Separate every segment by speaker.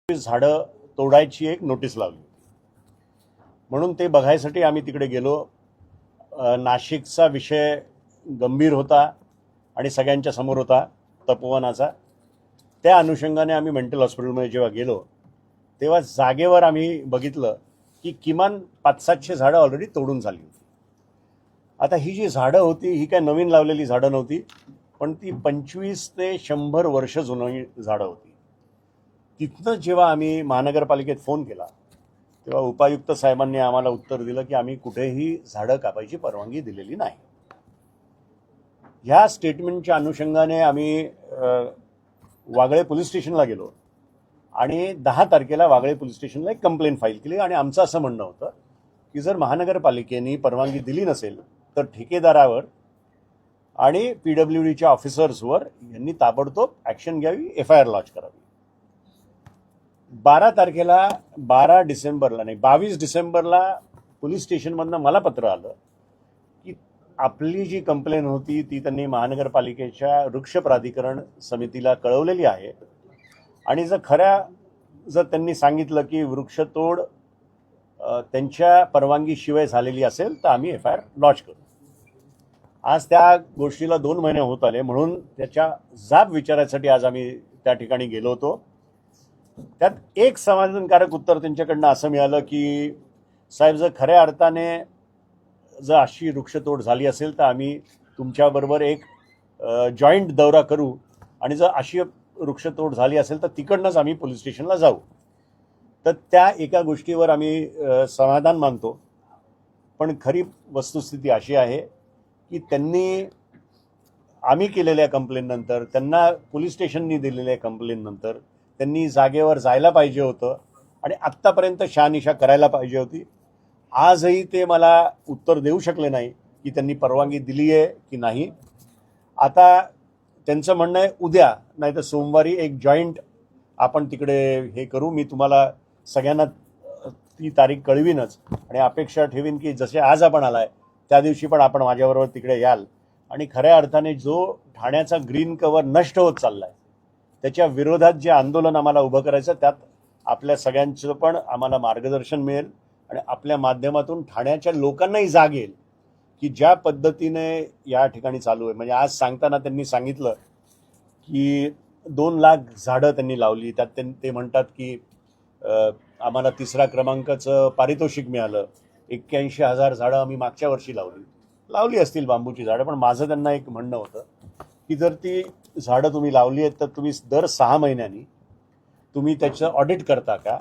Speaker 1: झाडं तोडायची एक नोटीस लावली म्हणून ते बघायसाठी आम्ही तिकडे गेलो। नाशिकचा विषय गंभीर होता आणि सगळ्यांच्या समोर होता तपोवनाचा। त्या अनुषंगाने आम्ही मेंटल हॉस्पिटलमध्ये जेव्हा गेलो तेव्हा जागेवर आम्ही बघितलं की किमान 500-700 झाडं ऑलरेडी तोडून झाली होती। आता ही जी झाडं होती ही काय नवीन लावलेली झाडं नव्हती, पण ती 25 ते 100 वर्ष जुनी झाडं होती। तिथनं जेव्हा आम्ही महानगरपालिकेत फोन केला तेव्हा उपायुक्त साहेबांनी आम्हाला उत्तर दिलं की आम्ही कुठेही झाडं कापायची परवानगी दिलेली नाही। ह्या स्टेटमेंटच्या अनुषंगाने आम्ही वागळे पोलीस स्टेशनला गेलो आणि 10 तारखेला वागळे पोलीस स्टेशनला एक कंप्लेंट फाईल केली आणि आमचं असं म्हणणं होतं की जर महानगरपालिकेने परवानगी दिली नसेल तर ठेकेदारावर आणि PWDच्या ऑफिसर्सवर यांनी ताबडतोब ॲक्शन घ्यावी, FIR लॉन्च करावी। 22 डिसेंबरला पोलीस स्टेशनमधनं मला पत्र आलं की आपली जी कंप्लेंट होती ती त्यांनी महानगरपालिकेच्या वृक्ष प्राधिकरण समितीला कळवलेली आहे आणि जर त्यांनी सांगितलं की वृक्षतोड त्यांच्या परवानगीशिवाय झालेली असेल तर आम्ही FIR लॉन्च करू। आज त्या गोष्टीला 2 महिने होत आले, म्हणून त्याच्या जाब विचारायसाठी आज आम्ही त्या ठिकाणी गेलो होतो। त्यात एक समाधानकारक उत्तर त्यांच्याकडनं असं मिळालं की साहेब, जर खऱ्या अर्थाने जर अशी वृक्षतोड झाली असेल तर आम्ही तुमच्याबरोबर एक जॉईंट दौरा करू आणि जर अशी वृक्षतोड झाली असेल तर तिकडनंच आम्ही पोलीस स्टेशनला जाऊ। तर त्या एका गोष्टीवर आम्ही समाधान मानतो, पण खरी वस्तुस्थिती अशी आहे की आम्ही केलेल्या कंप्लेंटनंतर, त्यांना पोलीस स्टेशननी दिलेल्या कंप्लेंटनंतर त्यांनी जागेवर जायला पाहिजे होतं आणि आत्तापर्यंत शहानिशा करायला पाहिजे होती। आजही ते मला उत्तर देऊ शकले नाही की त्यांनी परवानगी दिली आहे की नाही। आता त्यांचं म्हणणं आहे उद्या नाही तर सोमवारी एक जॉईंट आपण तिकडे हे करू। मी तुम्हाला सगळ्यांना ती तारीख कळवीनच आणि अपेक्षा ठेवीन की जसे आज आपण आलाय त्या दिवशी पण आपण माझ्याबरोबर तिकडे याल आणि खऱ्या अर्थाने जो ठाण्याचा ग्रीन कव्हर नष्ट होत चाललाय त्याच्या विरोधात जे आंदोलन आम्हाला उभं करायचं त्यात आपल्या सगळ्यांचं पण आम्हाला मार्गदर्शन मिळेल आणि आपल्या माध्यमातून ठाण्याच्या लोकांनाही जाग येईल की ज्या पद्धतीने या ठिकाणी चालू आहे। म्हणजे आज सांगताना त्यांनी सांगितलं की 2 लाख झाडं त्यांनी लावली, त्यात ते म्हणतात की आम्हाला 3रा क्रमांकाचं पारितोषिक मिळालं। 81,000 झाडं आम्ही मागच्या वर्षी लावली असतील बांबूची झाडं, पण माझं त्यांना एक म्हणणं होतं की जर ती झाडं तुम्ही लावली आहेत तर तुम्ही दर 6 महिन्यांनी तुम्ही त्याचं ऑडिट करता का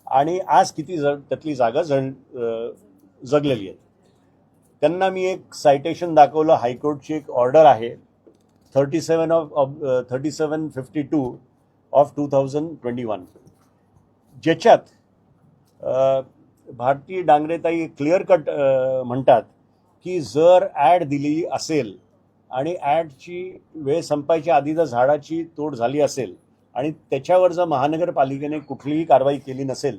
Speaker 1: आणि आज किती त्यातली जागा जगलेली आहे। त्यांना मी एक सायटेशन दाखवलं, हायकोर्टची एक ऑर्डर आहे 3752 ऑफ 2021, ज्याच्यात भारती डांगरेताई क्लिअर कट म्हणतात की जर ॲड दिली असेल आणि ॲडची वेळ संपायच्या आधी जर झाडाची तोड झाली असेल आणि त्याच्यावर जर महानगरपालिकेने कुठलीही कारवाई केली नसेल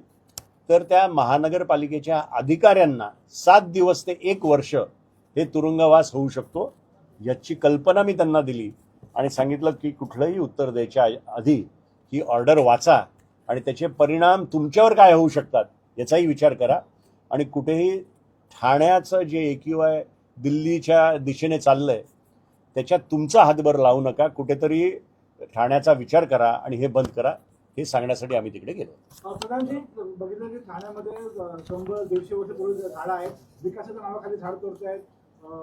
Speaker 1: तर त्या महानगरपालिकेच्या अधिकाऱ्यांना 7 दिवस ते 1 वर्ष हे तुरुंगवास होऊ शकतो। याची कल्पना मी त्यांना दिली आणि सांगितलं की कुठलंही उत्तर द्यायच्या आधी ही ऑर्डर वाचा आणि त्याचे परिणाम तुमच्यावर काय होऊ शकतात याचाही विचार करा आणि कुठेही ठाण्याचं जे AQI दिल्लीच्या दिशेने चाललंय त्याच्यात तुमचा हातभर लावू नका, कुठेतरी ठाण्याचा विचार करा आणि हे बंद करा, हे सांगण्यासाठी आम्ही तिकडे गेलो।
Speaker 2: प्रधानजी, बघितलं की ठाण्यामध्ये 100-150 वर्ष पूर्वी झाडं आहेत, विकासाच्या नावाखाली झाड तोडत आहेत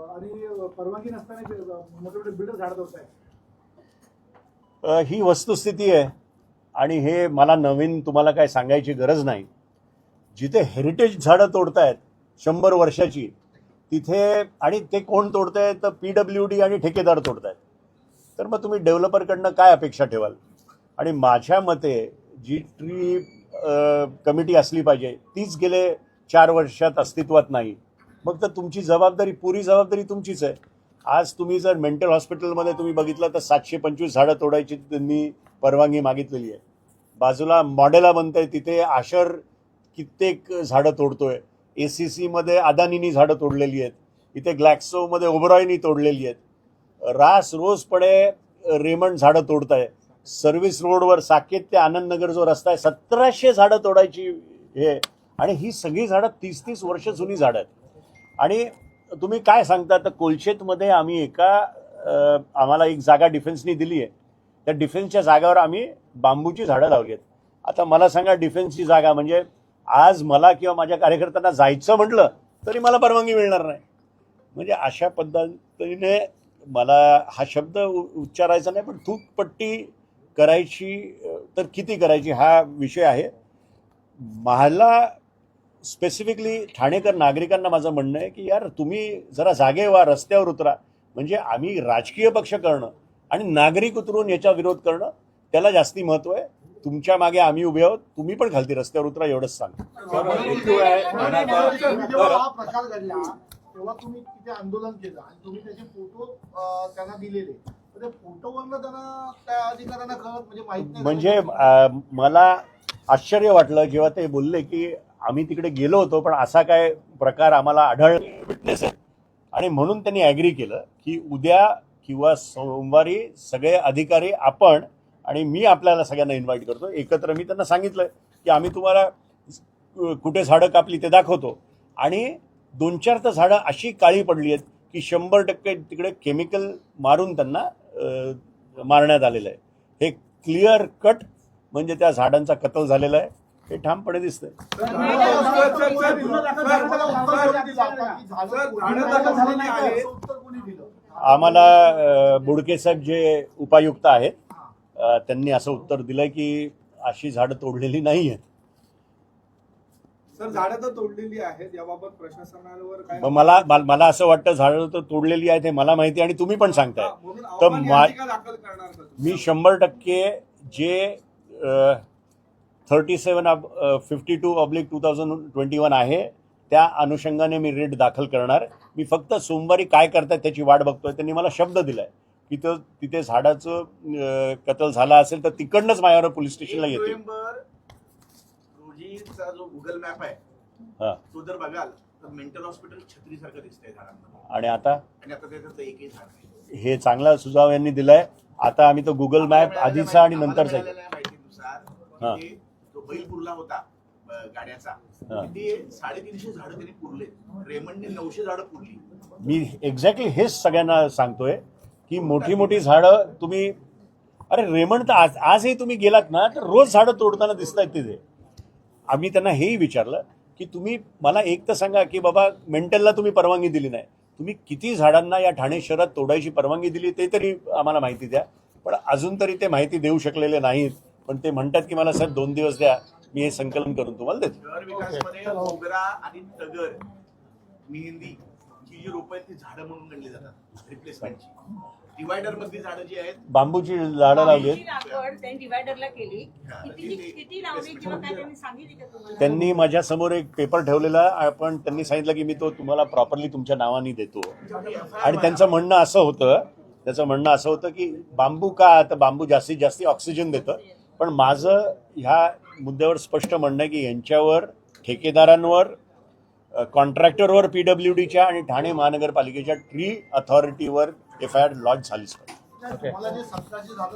Speaker 2: आणि परवानगी नसताना मोठे मोठे बिल्डर झाड तोडत आहेत।
Speaker 1: ही वस्तुस्थिती आहे आणि हे मला नवीन तुम्हाला काय सांगायची गरज नाही। जिथे हेरिटेज झाडं तोडतायत 100 वर्षाची तिथे, आणि ते कोण तोडतंय तर PWD आणि ठेकेदार तोडतायत, तर मग तुम्ही डेव्हलपरकडनं काय अपेक्षा ठेवाल। आणि माझ्या मते जी ट्री कमिटी असली पाहिजे तीच गेले 4 वर्षात अस्तित्वात नाही, मग तर तुमची पुरी जबाबदारी तुमचीच आहे। आज तुम्ही जर मेंटल हॉस्पिटलमध्ये तुम्ही बघितलं तर 725 झाडं तोडायची त्यांनी परवानगी मागितलेली आहे। बाजूला मॉडेला बनतंय तिथे आशर कित्येक झाडं तोडतोय, ACC मध्ये अदानीनी झाडं तोडलेली आहेत, इथे ग्लॅक्सोमध्ये ओबरॉयनी तोडलेली आहेत, रोजपणे रेमंड झाडं तोडताय। सर्व्हिस रोडवर साकेत ते आनंदनगर जो रस्ता आहे 1700 झाडं तोडायची हे, आणि ही सगळी झाडं 30-30 वर्ष जुनी झाडं आहेत. आणि तुम्ही काय सांगता, तर कोलशेतमध्ये आम्ही आम्हाला एक जागा डिफेन्सनी दिली आहे. त्या डिफेन्सच्या जागावर आम्ही बांबूची झाडं लावली आहेत. आता मला सांगा, डिफेन्सची जागा म्हणजे आज मला किंवा माझ्या कार्यकर्त्यांना जायचं म्हटलं तरी मला परवानगी मिळणार नाही. म्हणजे अशा पद्धतीने मला हा शब्द उच्चारायचा नाही, पण थूकपट्टी करायची तर किती करायची हा विषय आहे. मला स्पेसिफिकली ठाणेकर नागरिकांना माझं म्हणणं आहे की यार, तुम्ही जरा जागे व्हा, रस्त्यावर उतरा. म्हणजे आम्ही राजकीय पक्ष करणं आणि नागरिक उतरून याचा विरोध करणं त्याला जास्ती महत्व आहे. तुमच्या मागे आम्ही उभे आहोत, तुम्ही पण खालती रस्त्यावर उतरा, एवढंच सांग.
Speaker 3: जेव्हा हा प्रकार घडला तेव्हा तुम्ही तिथे आंदोलन केलं आणि तुम्ही त्याचे फोटो त्यांना दिलेले, तर त्या फोटोवरनं त्यांना त्या अधिकाऱ्यांना कळत म्हणजे माहित नाही.
Speaker 1: म्हणजे मला आश्चर्य वाटलं जेव्हा ते बोलले की आम्ही तिकडे गेलो होतो पण असा काय प्रकार आम्हाला आढळ विटनेस आहे, आणि म्हणून त्यांनी ॲग्री केलं की उद्या किंवा सोमवारी सगळे अधिकारी आपण आणि मी आपल्याला सगळ्यांना इन्व्हाइट करतो एकत्र. मी त्यांना सांगितलं की आम्ही तुम्हाला कुठे झाडं कापली ते दाखवतो, आणि 2-4 तर झाडं अशी काळी पडली आहेत की 100% तिकडे केमिकल मारून त्यांना मारण्यात आलेलं आहे. हे क्लिअर कट म्हणजे त्या झाडांचा कत्ल झालेला आहे, हे ठामपणे दिसतंय. आम्हाला बुडके साहेब जे उपायुक्त आहेत त्यांनी असं उत्तर दिलंय की अशी झाडं तोडलेली नाही आहेत.
Speaker 4: सर, झाडं तर तोडलेली आहेत, याबाबत प्रशासनावर काय?
Speaker 1: मला असं वाटतं झाडं तर तोडलेली आहेत हे मला माहिती आणि तुम्ही पण सांगताय. तर
Speaker 4: दाखल करणार का?
Speaker 1: मी 100% जे 3752/2021 आहे त्या अनुषंगाने मी रेट दाखल करणार. मी फक्त सोमवारी काय करतात त्याची वाट बघतोय. त्यांनी मला शब्द दिलाय की तिथे झाडाचं कत्ल झाला असेल तर तिकडनंच माझ्यावर पोलीस स्टेशनला येते.
Speaker 5: नोव्हेंबर रोजीचा जो गुगल मॅप आहे तो जर बघाल तर मेंटल हॉस्पिटल छत्रीसारखं दिसतंय झाडांना,
Speaker 1: आणि आता
Speaker 5: त्याच्यात एकही झाड नाही.
Speaker 1: हे चांगला सुझाव यांनी दिलाय. आता आम्ही तो गुगल मॅप आधीचा आणि नंतरचा
Speaker 5: माहितीनुसार
Speaker 1: हा.
Speaker 5: तो बैल पुरला होता गाड्याचा, तिथे 350 झाडं त्यांनी पुरले. रेमंडने 900 झाडं पुरली.
Speaker 1: मी एक्झॅक्टली हेच सगळ्यांना सांगतोय की मोठी मोठी झाडं तुम्ही, अरे रेमंड तर आजही तुम्ही गेलात ना तर रोज झाडं तोडताना दिसत आहेत तिथे. आम्ही त्यांना हेही विचारलं की तुम्ही मला एक तर सांगा की बाबा मेंटलला तुम्ही परवानगी दिली नाही, तुम्ही किती झाडांना या ठाणे शहरात तोडायची परवानगी दिली ते तरी आम्हाला माहिती द्या. पण अजून तरी ते माहिती देऊ शकलेले नाहीत. पण ते म्हणतात की मला साहेब 2 दिवस द्या, मी हे संकलन करून तुम्हाला देतो.
Speaker 5: शहर विकासमध्ये मोगरा आणि तगर, मेहंदी ही जी रोपं आहेत ती झाडं म्हणून गणली जातात रिप्लेसमेंटची. डिवायडर मधली झाडं जी आहेत,
Speaker 1: बांबूची झाडं लावली आहेत.
Speaker 6: डिवायडरला केली किती लावली किंवा काय त्यांनी सांगितली का तुम्हाला?
Speaker 1: त्यांनी माझ्या समोर एक पेपर ठेवलेला, पण त्यांनी सांगितलं की मी तो तुम्हाला प्रॉपरली तुमच्या नावाने देतो. आणि त्याचं म्हणणं असं होतं की बांबू का, तर बांबू जास्तीत जास्त ऑक्सिजन देतं. पण माझं ह्या मुद्द्यावर स्पष्ट म्हणणं आहे की यांच्यावर, ठेकेदारांवर, कॉन्ट्रॅक्टरवर, PWDच्या आणि ठाणे महानगरपालिकेच्या ट्री अथॉरिटीवर FIR लॉन्च झालीच पाहिजे.
Speaker 3: मला जे 1700 झालं